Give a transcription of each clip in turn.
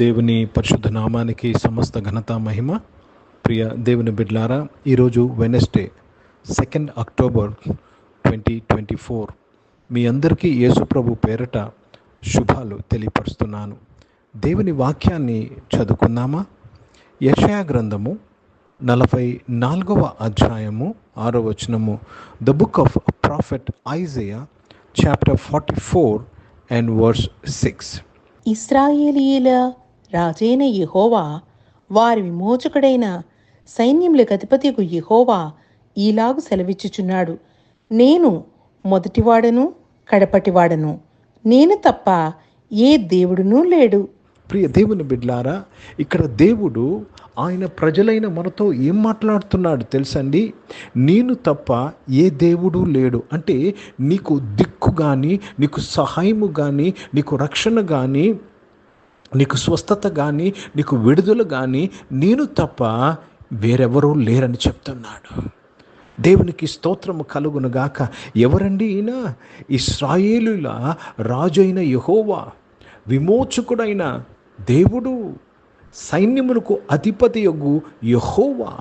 దేవుని పరిశుద్ధ నామానికి సమస్త ఘనత మహిమ. ప్రియ దేవుని బిడ్లారా, ఈరోజు వెనస్డే 2 అక్టోబర్ 2024. మీ అందరికీ యేసుప్రభు పేరట శుభాలు తెలియపరుస్తున్నాను. దేవుని వాక్యాన్ని చదువుకుందామా? యెషయా గ్రంథము 44వ అధ్యాయము 6వ వచనము. The book of prophet Isaiah chapter 44 and verse 6. ఇశ్రాయేలీయుల రాజైన యెహోవా, వారి విమోచకుడైన సైన్యములకు అధిపతియగు యెహోవా ఈలాగు సెలవిచ్చుచున్నాడు: నేను మొదటివాడను, కడపటివాడను, నేను తప్ప ఏ దేవుడునూ లేడు. ప్రియ దేవుని బిడ్లారా, ఇక్కడ దేవుడు ఆయన ప్రజలైన మనతో ఏం మాట్లాడుతున్నాడు తెలుసండి? నేను తప్ప ఏ దేవుడు లేడు. అంటే నీకు దిక్కు కానీ, నీకు సహాయము కానీ, నీకు రక్షణ కానీ, నీకు స్వస్థత కానీ, నీకు విడుదల కానీ నేను తప్ప వేరెవరూ లేరని చెప్తున్నాడు. దేవునికి స్తోత్రము కలుగునుగాక. ఎవరండి ఈయన? ఇశ్రాయేలుల రాజైన యెహోవా, విమోచకుడైన దేవుడు, సైన్యములకు అధిపతియగు యెహోవా.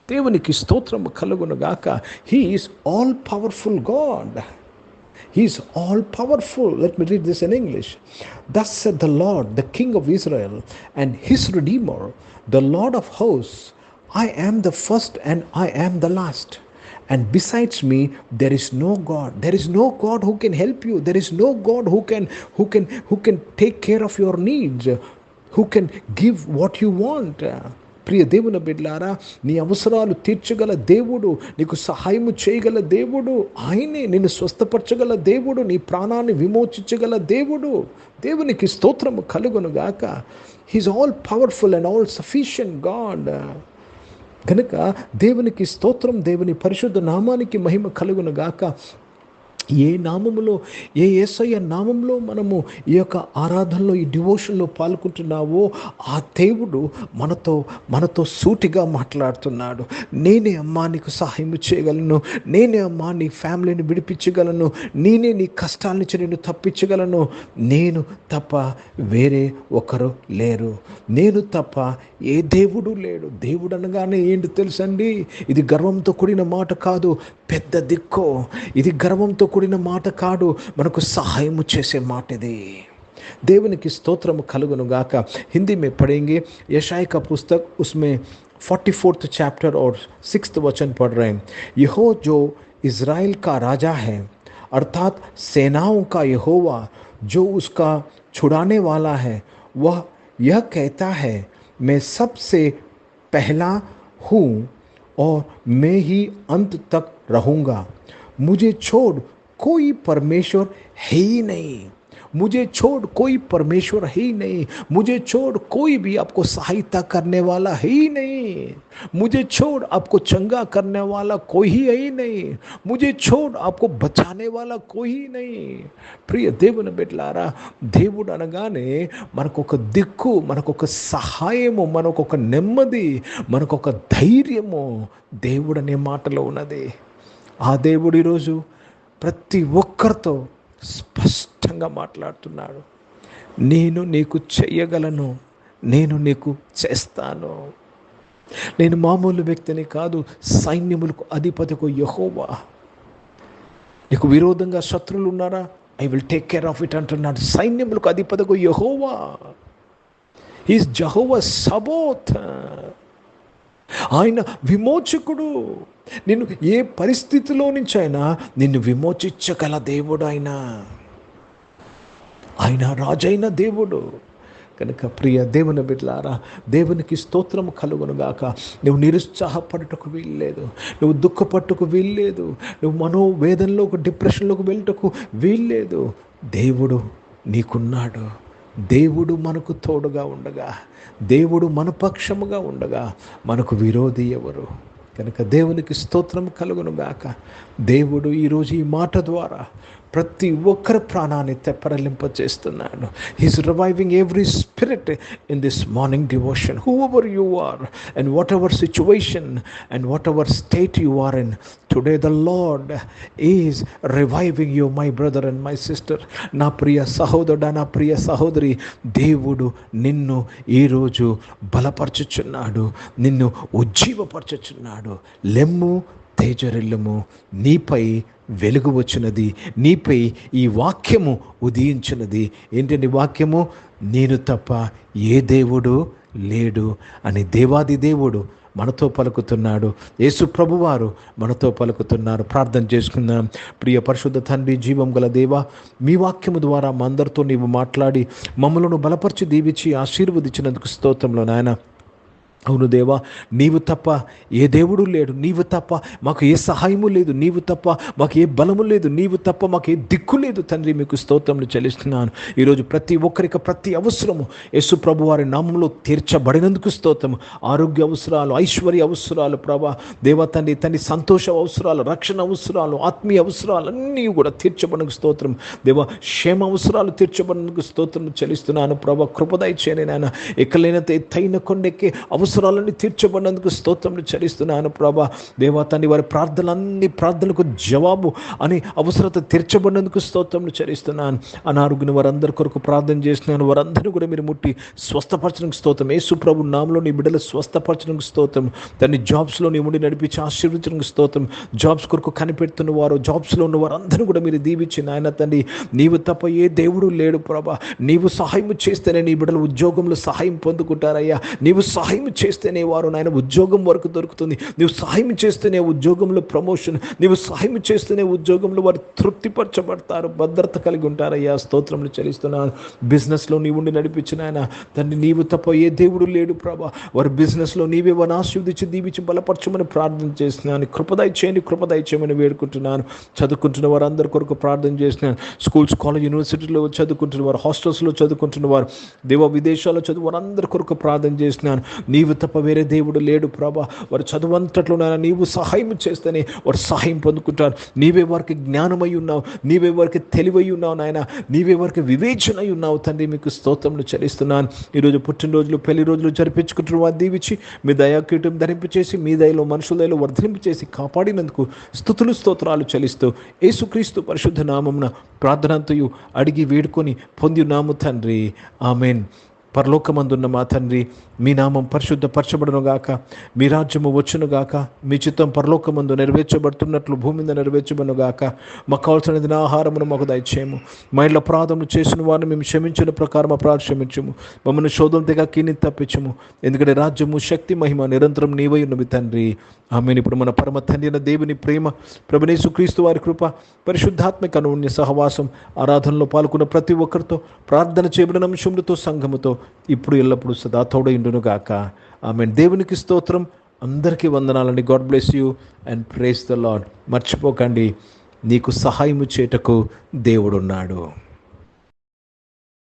దేవునికి స్తోత్రము కలుగునుగాక. He is all powerful God. He is all powerful. Let me read this in English. Thus said the Lord, the King of Israel and his Redeemer, the Lord of hosts, I am the first and I am the last. And besides me, there is no God. There is no God who can help you. There is no God who can take care of your needs, who can give what you want. ప్రియ దేవుని బిడ్డలారా, నీ అవసరాలు తీర్చగల దేవుడు, నీకు సహాయము చేయగల దేవుడు ఆయనే. నిన్ను స్వస్థపరచగల దేవుడు, నీ ప్రాణాన్ని విమోచించగల దేవుడు. దేవునికి స్తోత్రము కలుగునుగాక. He's all powerful and all sufficient God. కనుక దేవునికి స్తోత్రం, దేవుని పరిశుద్ధ నామానికి మహిమ కలుగునుగాక. ఏ నామములో, ఏ యేసయ్య నామంలో మనము ఈ యొక్క ఆరాధనలో, ఈ డివోషన్లో పాల్గొంటున్నావో ఆ దేవుడు మనతో సూటిగా మాట్లాడుతున్నాడు. నేనే అమ్మా నీకు సహాయం చేయగలను, నేనే అమ్మా నీ ఫ్యామిలీని విడిపించగలను, నేనే నీ కష్టాల నుంచి నేను తప్పించగలను, నేను తప్ప వేరే ఒకరు లేరు, నేను తప్ప ఏ దేవుడు లేడు. దేవుడు అనగానే ఏంటి తెలుసండి? ఇది గర్వంతో కూడిన మాట కాదు, పెద్ద దిక్కు. ఇది గర్వంతో కూడిన మాట కాదు, మనకు సహాయము చేసే మాట ఇది. దేవునికి స్తోత్రము కలుగునుగాక. హిందీ में पढ़ेंगे यशाया का पुस्तक, उसमें 44th चैप्टर और 6th वचन पढ़ रहे हैं. यहो जो इज़राइल का राजा है, अर्थात सेनाओं का यहोवा, जो उसका छुड़ाने वाला है, वह यह कहता है, मैं सबसे पहला हूँ और मैं ही अंत तक रहूँगा. मुझे छोड़ कोई परमेश्वर है ही नहीं. मुझे छोड़ कोई परमेश्वर है ही नहीं. मुझे छोड़ कोई भी आपको सहायता करने वाला है ही नहीं. मुझे छोड़ आपको चंगा करने वाला कोई ही है ही नहीं. मुझे छोड़ आपको बचाने वाला कोई ही नहीं. ప్రియ దేవుని బిడ్డలారా, దేవుడు అనగానే మనకొక దిక్కు, మనకొక సహాయము, మనకొక నెమ్మది, మనకొక ధైర్యము దేవుడు అనే మాటలో ఉన్నది. ఆ దేవుడు ఈరోజు ప్రతి ఒక్కరితో స్పష్టంగా మాట్లాడుతున్నాడు. నేను నీకు చెయ్యగలను, నేను నీకు చేస్తాను. నేను మామూలు వ్యక్తిని కాదు, సైన్యములకు అధిపతికు యెహోవా. నీకు విరోధంగా శత్రువులు ఉన్నారా? I will take care of it అంటున్నాడు. సైన్యములకు అధిపతికు యెహోవా. He's Jehovah సబోత్. ఆయన విమోచకుడు. నిన్ను ఏ పరిస్థితిలో నుంచి అయినా నిన్ను విమోచించగల దేవుడు ఆయన రాజైన దేవుడు. కనుక ప్రియ దేవుని బిడ్డలారా, దేవునికి స్తోత్రము కలుగునుగాక. నువ్వు నిరుత్సాహపడటకు వీల్లేదు, నువ్వు దుఃఖపట్టుకు వీల్లేదు, నువ్వు మనోవేదనలోకి, డిప్రెషన్లోకి వెళ్ళటకు వీల్లేదు. దేవుడు నీకున్నాడు. దేవుడు మనకు తోడుగా ఉండగా, దేవుడు మన పక్షముగా ఉండగా మనకు విరోధి ఎవరు? కనుక దేవునికి స్తోత్రం కలుగునుగాక. దేవుడు ఈరోజు ఈ మాట ద్వారా ప్రతి ఒక్కరి ప్రాణాన్ని తెప్పరలింప చేస్తున్నాడు. He's reviving every spirit in this morning devotion. Whoever you are and whatever situation and whatever state you are in, today the Lord is reviving you my brother and my sister. నా ప్రియ సహోదరుడా, నా ప్రియ సహోదరి, దేవుడు నిన్ను ఈరోజు బలపరచుచున్నాడు, నిన్ను ఉజ్జీవపరచుచున్నాడు. లెమ్ము, తేజరిల్లుము, నీపై వెలుగు వచ్చినది, నీపై ఈ వాక్యము ఉదయించినది. ఏంటండి వాక్యము? నేను తప్ప ఏ దేవుడు లేడు అని దేవాది దేవుడు మనతో పలుకుతున్నాడు. యేసు ప్రభువారు మనతో పలుకుతున్నారు. ప్రార్థన చేసుకుందాం. ప్రియ పరిశుద్ధ తండ్రి, జీవం గల దేవా, మీ వాక్యము ద్వారా మా అందరితో నీవు మాట్లాడి మమ్మలను బలపరిచి దీవించి ఆశీర్వదించినందుకు స్తోత్రంలో నాయన. అవును దేవా, నీవు తప్ప ఏ దేవుడు లేడు, నీవు తప్ప మాకు ఏ సహాయము లేదు, నీవు తప్ప మాకు ఏ బలము లేదు, నీవు తప్ప మాకు ఏ దిక్కు లేదు తండ్రి. మీకు స్తోత్రములు చెల్లిస్తున్నాను. ఈరోజు ప్రతి ఒక్కరికి ప్రతి అవసరము యేసు ప్రభు వారి నామంలో తీర్చబడినందుకు స్తోత్రము. ఆరోగ్య అవసరాలు, ఐశ్వర్య అవసరాలు ప్రభా దేవా తండ్రి సంతోష అవసరాలు, రక్షణ అవసరాలు, ఆత్మీయ అవసరాలు అన్నీ కూడా తీర్చబడినందుకు స్తోత్రం దేవా. క్షేమ అవసరాలు తీర్చబడినందుకు స్తోత్రం చెల్లిస్తున్నాను ప్రభా. కృపదయ చేయని నాయన. ఎక్కలేనంత ఎత్తైన కొండెక్కి అవసరాలన్నీ తీర్చబడినందుకు స్తోత్రములు చెల్లిస్తున్నాను ప్రభా దేవా తండ్రి. వారి ప్రార్థనలకు జవాబు అని అవసరత తీర్చబడినందుకు స్తోత్రములు చెల్లిస్తున్నాను. అనారోగ్యం వారందరి కొరకు ప్రార్థన చేస్తున్నాను. వారందరినీ కూడా మీరు ముట్టి స్వస్థపరచడానికి స్తోత్రం. యేసు ప్రభు నామములో నీ బిడ్డలు స్వస్థపరచడానికి స్తోత్రం. దాన్ని జాబ్స్లో నీ ఉండి నడిపించి ఆశీర్వదించడానికి స్తోత్రం. జాబ్స్ కొరకు కనిపెడుతున్న వారు, జాబ్స్లో ఉన్న వారందరూ కూడా మీరు దీవించి నాయన తండ్రి, నీవు తప్ప ఏ దేవుడు లేడు ప్రభా. నీవు సహాయం చేస్తేనే నీ బిడ్డలు ఉద్యోగంలో సహాయం పొందుకుంటారయ్యా. నీవు సహాయం చేస్తేనే వారు నాయన ఉద్యోగం వరకు దొరుకుతుంది. నీవు సహాయం చేస్తేనే ఉద్యోగంలో ప్రమోషన్, నీవు సహాయం చేస్తేనే ఉద్యోగంలో వారు తృప్తిపరచబడతారు, భద్రత కలిగి ఉంటారయ్యా. స్తోత్రములు చెల్లిస్తున్నాను. బిజినెస్లో నీవు ఉండి నడిపించిన ఆయన తండ్రి, నీవు తప్ప ఏ దేవుడు లేడు ప్రభా. వారి బిజినెస్లో నీవే వారిని ఆశీర్వదించి దీవించి బలపరచమని ప్రార్థన చేస్తున్నాను. కృపదయ చేయమని వేడుకుంటున్నాను. చదువుకుంటున్న వారు అందరి కొరకు ప్రార్థన చేస్తున్నాను. స్కూల్స్, కాలేజ్, యూనివర్సిటీలో చదువుకుంటున్న వారు, హాస్టల్స్లో చదువుకుంటున్న వారు, దేవ విదేశాల్లో చదువు వారందరి కొరకు ప్రార్థన చేస్తున్నాను. నీవు తప్ప వేరే దేవుడు లేడు ప్రభా. వారు చదువంతట్లో నాయన నీవు సహాయం చేస్తేనే వారు సహాయం పొందుకుంటారు. నీవే వారికి జ్ఞానమై ఉన్నావు, నీవే వారికి తెలివై ఉన్నావు నాయన, నీవే వారికి వివేచనై ఉన్నావు తండ్రి. మీకు స్తోత్రములు చెల్లిస్తున్నాను. ఈరోజు పుట్టినరోజులు, పెళ్లి రోజులు జరిపించుకుంటున్న వారు దీవించి మీ దయాకీటం ధరింపచేసి మీ దయలో మనుషుల దయలో వర్ధలింపచేసి కాపాడినందుకు స్తుతులు స్తోత్రాలు చెల్లిస్తూ యేసుక్రీస్తు పరిశుద్ధ నామమున ప్రార్థనంతయు అడిగి వేడుకొని పొంది నాము తండ్రి. ఆమెన్. పరలోకమందున్న మా తండ్రి, మీ నామం పరిశుద్ధపరచబడునుగాక, మీ రాజ్యము వచ్చునుగాక, మీ చిత్తం పరలోకమందు నెరవేర్చబడుతున్నట్లు భూమి మీద నెరవేర్చబడునుగాక. మాకు కావాల్సిన ఆహారమును మాకు దయచేయము. మా ఇంట్లో అపరాధములు చేసిన వారిని మేము క్షమించిన ప్రకారం అపరాధం క్షమించము. మమ్మల్ని శోధన తెగ కీని తప్పించము. ఎందుకంటే రాజ్యము, శక్తి, మహిమ నిరంతరం నీవై ఉన్నవి తండ్రి. ఆమెను. ఇప్పుడు మన పరమ తండ్రి అయిన దేవుని ప్రేమ, ప్రభువైన యేసుక్రీస్తు వారి కృప, పరిశుద్ధాత్మక అన్యోన్య సహవాసం, ఆరాధనలో పాల్గొన్న ప్రతి ఒక్కరితో, ప్రార్థన చేయబడిన అంశములతో, సంఘముతో ఇప్పుడు ఎల్లప్పుడూ సదా తోడైండును గాక. ఆమేన్. దేవునికి స్తోత్రం. అందరికీ వందనాలండి. God bless you and praise the lord. మర్చిపోకండి, నీకు సహాయము చేయుటకు దేవుడున్నాడు.